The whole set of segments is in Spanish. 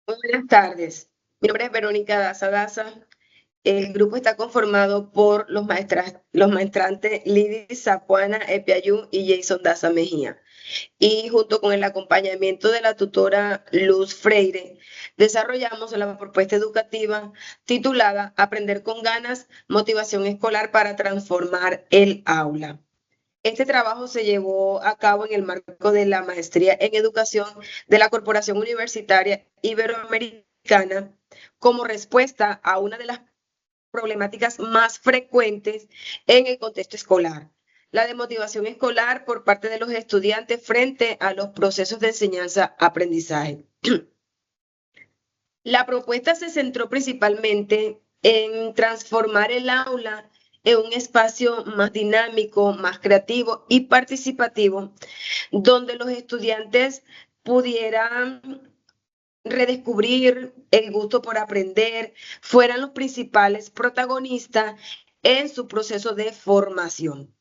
Muy buenas tardes. Mi nombre es Verónica Daza Daza. El grupo está conformado por los maestrantes Lidy Zapuana Epiayú y Jason Daza Mejía. Y junto con el acompañamiento de la tutora Luz Freire, desarrollamos la propuesta educativa titulada Aprender con ganas, motivación escolar para transformar el aula. Este trabajo se llevó a cabo en el marco de la Maestría en Educación de la Corporación Universitaria Iberoamericana como respuesta a una de las problemáticas más frecuentes en el contexto escolar, la demotivación escolar por parte de los estudiantes frente a los procesos de enseñanza-aprendizaje. La propuesta se centró principalmente en transformar el aula en un espacio más dinámico, más creativo y participativo, donde los estudiantes pudieran redescubrir el gusto por aprender, fueran los principales protagonistas en su proceso de formación.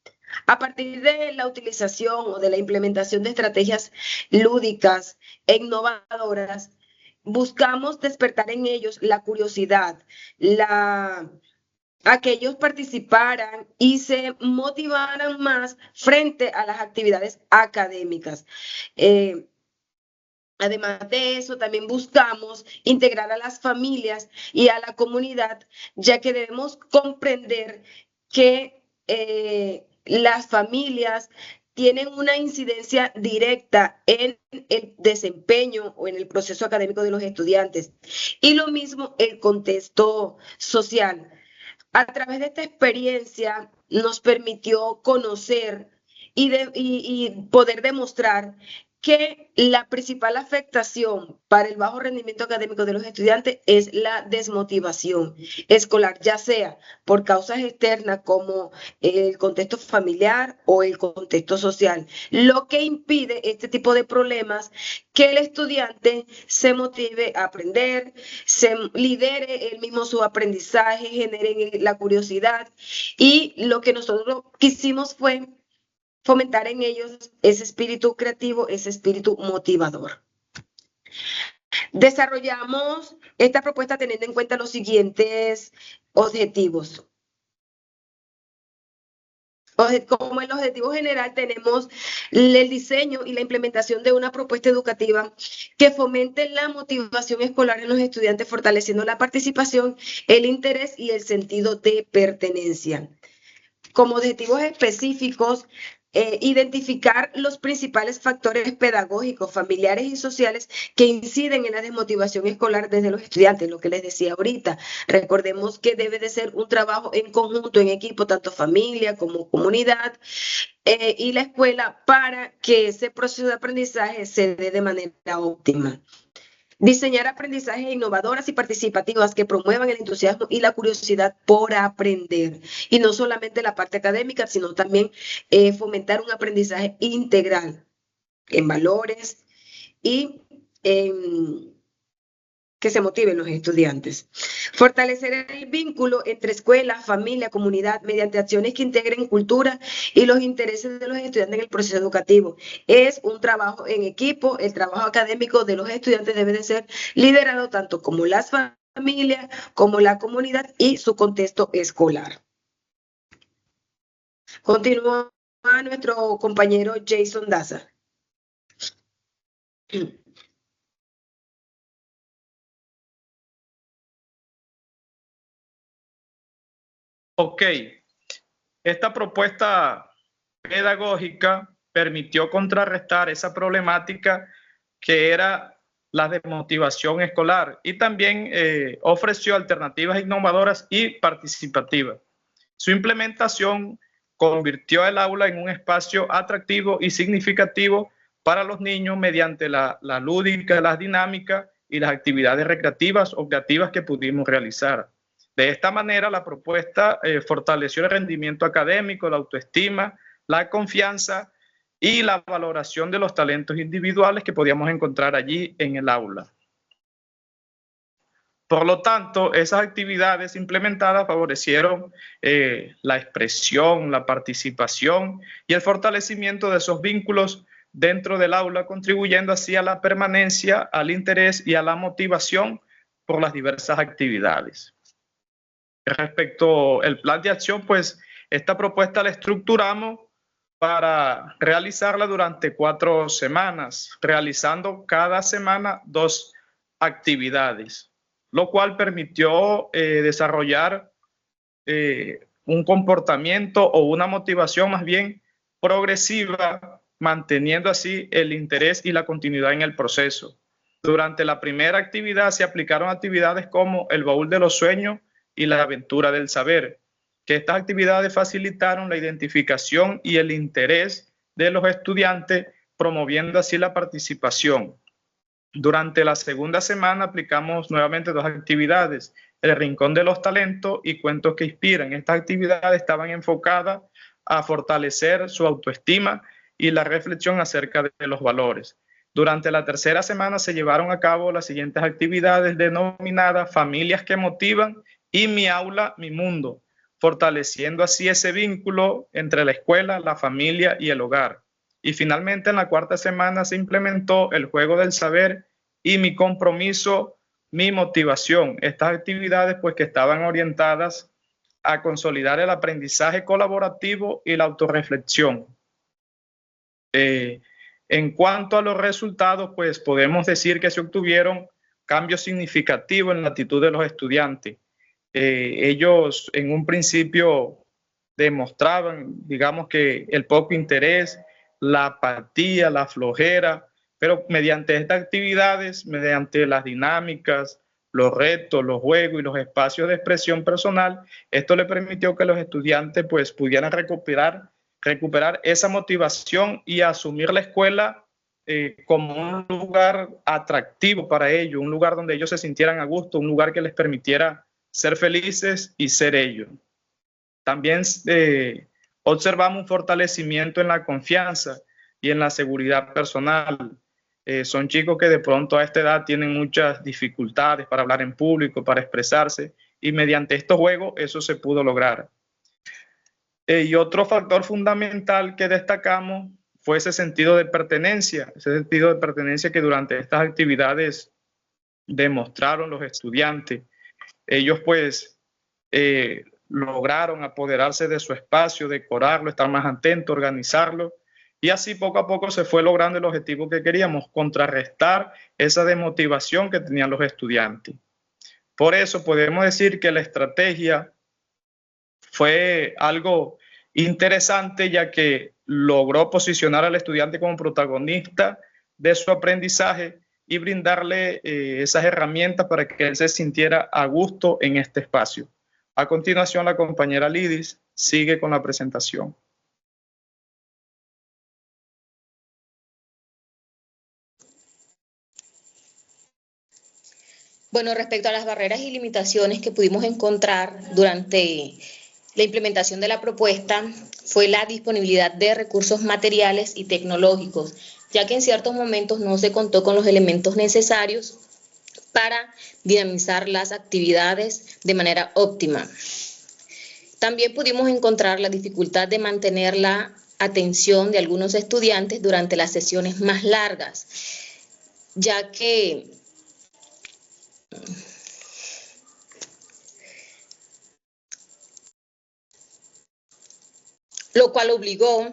A partir de la utilización o de la implementación de estrategias lúdicas e innovadoras, buscamos despertar en ellos la curiosidad, a que ellos participaran y se motivaran más frente a las actividades académicas. Eh, Además de eso, también buscamos integrar a las familias y a la comunidad, ya que debemos comprender que las familias tienen una incidencia directa en el desempeño o en el proceso académico de los estudiantes. Y lo mismo el contexto social. A través de esta experiencia nos permitió conocer y poder demostrar que la principal afectación para el bajo rendimiento académico de los estudiantes es la desmotivación escolar, ya sea por causas externas como el contexto familiar o el contexto social, lo que impide este tipo de problemas que el estudiante se motive a aprender, se lidere él mismo su aprendizaje, genere la curiosidad y lo que nosotros quisimos fue fomentar en ellos ese espíritu creativo, ese espíritu motivador. Desarrollamos esta propuesta teniendo en cuenta los siguientes objetivos. Como el objetivo general tenemos el diseño y la implementación de una propuesta educativa que fomente la motivación escolar en los estudiantes, fortaleciendo la participación, el interés y el sentido de pertenencia. Como objetivos específicos, identificar los principales factores pedagógicos, familiares y sociales que inciden en la desmotivación escolar desde los estudiantes, lo que les decía ahorita. Recordemos que debe de ser un trabajo en conjunto, en equipo, tanto familia como comunidad y la escuela para que ese proceso de aprendizaje se dé de manera óptima. Diseñar aprendizajes innovadoras y participativas que promuevan el entusiasmo y la curiosidad por aprender. Y no solamente la parte académica, sino también fomentar un aprendizaje integral en valores y que se motiven los estudiantes. Fortalecer el vínculo entre escuela, familia, comunidad mediante acciones que integren cultura y los intereses de los estudiantes en el proceso educativo. Es un trabajo en equipo, el trabajo académico de los estudiantes debe de ser liderado tanto como las familias, como la comunidad y su contexto escolar. Continúa nuestro compañero Jason Daza. Ok, esta propuesta pedagógica permitió contrarrestar esa problemática que era la desmotivación escolar y también ofreció alternativas innovadoras y participativas. Su implementación convirtió el aula en un espacio atractivo y significativo para los niños mediante la lúdica, las dinámicas y las actividades recreativas o creativas que pudimos realizar. De esta manera, la propuesta fortaleció el rendimiento académico, la autoestima, la confianza y la valoración de los talentos individuales que podíamos encontrar allí en el aula. Por lo tanto, esas actividades implementadas favorecieron la expresión, la participación y el fortalecimiento de esos vínculos dentro del aula, contribuyendo así a la permanencia, al interés y a la motivación por las diversas actividades. Respecto al plan de acción, pues esta propuesta la estructuramos para realizarla durante 4 semanas, realizando cada semana 2 actividades, lo cual permitió desarrollar un comportamiento o una motivación más bien progresiva, manteniendo así el interés y la continuidad en el proceso. Durante la primera actividad se aplicaron actividades como el baúl de los sueños y la aventura del saber, que estas actividades facilitaron la identificación y el interés de los estudiantes, promoviendo así la participación. Durante la segunda semana aplicamos nuevamente 2 actividades, el Rincón de los Talentos y Cuentos que Inspiran. Estas actividades estaban enfocadas a fortalecer su autoestima y la reflexión acerca de los valores. Durante la tercera semana se llevaron a cabo las siguientes actividades denominadas Familias que Motivan y Mi Aula, Mi Mundo, fortaleciendo así ese vínculo entre la escuela, la familia y el hogar. Y finalmente en la cuarta semana se implementó el juego del saber y Mi Compromiso, Mi Motivación. Estas actividades pues que estaban orientadas a consolidar el aprendizaje colaborativo y la autorreflexión. En cuanto a los resultados, pues podemos decir que se obtuvieron cambios significativos en la actitud de los estudiantes. Ellos en un principio demostraban, digamos que el poco interés, la apatía, la flojera, pero mediante estas actividades, mediante las dinámicas, los retos, los juegos y los espacios de expresión personal, esto le permitió que los estudiantes pues pudieran recuperar esa motivación y asumir la escuela como un lugar atractivo para ellos, un lugar donde ellos se sintieran a gusto, un lugar que les permitiera ser felices y ser ellos. También observamos un fortalecimiento en la confianza y en la seguridad personal. Son chicos que de pronto a esta edad tienen muchas dificultades para hablar en público, para expresarse, y mediante estos juegos eso se pudo lograr. Y otro factor fundamental que destacamos fue ese sentido de pertenencia que durante estas actividades demostraron los estudiantes. Ellos pues lograron apoderarse de su espacio, decorarlo, estar más atentos, organizarlo, y así poco a poco se fue logrando el objetivo que queríamos, contrarrestar esa desmotivación que tenían los estudiantes. Por eso podemos decir que la estrategia fue algo interesante, ya que logró posicionar al estudiante como protagonista de su aprendizaje y brindarle esas herramientas para que él se sintiera a gusto en este espacio. A continuación, la compañera Lidis sigue con la presentación. Bueno, respecto a las barreras y limitaciones que pudimos encontrar durante la implementación de la propuesta, fue la disponibilidad de recursos materiales y tecnológicos, ya que en ciertos momentos no se contó con los elementos necesarios para dinamizar las actividades de manera óptima. También pudimos encontrar la dificultad de mantener la atención de algunos estudiantes durante las sesiones más largas, ya que lo cual obligó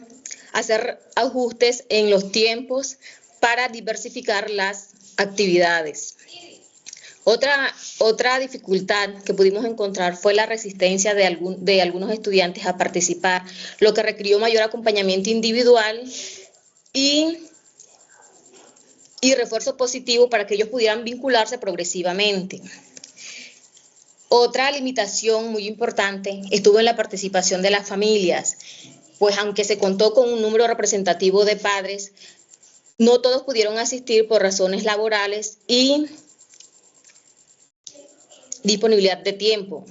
a hacer ajustes en los tiempos para diversificar las actividades. Otra dificultad que pudimos encontrar fue la resistencia de algunos estudiantes a participar, lo que requirió mayor acompañamiento individual y refuerzo positivo para que ellos pudieran vincularse progresivamente. Otra limitación muy importante estuvo en la participación de las familias, pues aunque se contó con un número representativo de padres, no todos pudieron asistir por razones laborales y disponibilidad de tiempo.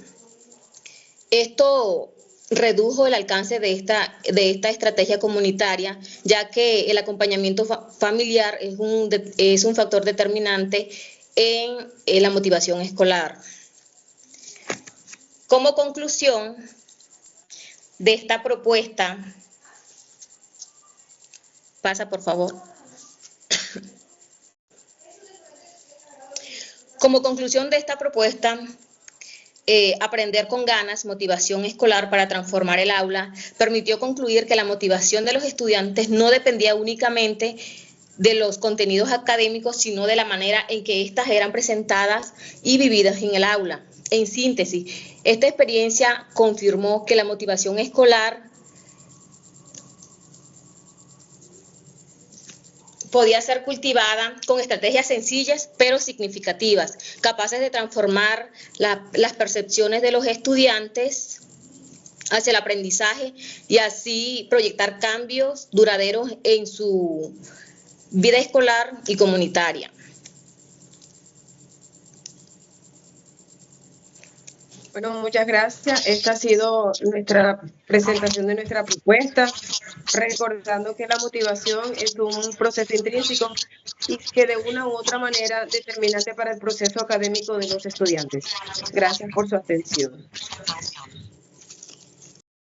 Esto redujo el alcance de esta estrategia comunitaria, ya que el acompañamiento familiar es un factor determinante en la motivación escolar. Como conclusión de esta propuesta, Pasa, por favor. Como conclusión de esta propuesta, aprender con ganas, motivación escolar para transformar el aula, permitió concluir que la motivación de los estudiantes no dependía únicamente de los contenidos académicos, sino de la manera en que éstas eran presentadas y vividas en el aula. En síntesis, esta experiencia confirmó que la motivación escolar podía ser cultivada con estrategias sencillas pero significativas, capaces de transformar las percepciones de los estudiantes hacia el aprendizaje y así proyectar cambios duraderos en su vida escolar y comunitaria. Bueno, muchas gracias. Esta ha sido nuestra presentación de nuestra propuesta, recordando que la motivación es un proceso intrínseco y que de una u otra manera determinante para el proceso académico de los estudiantes. Gracias por su atención.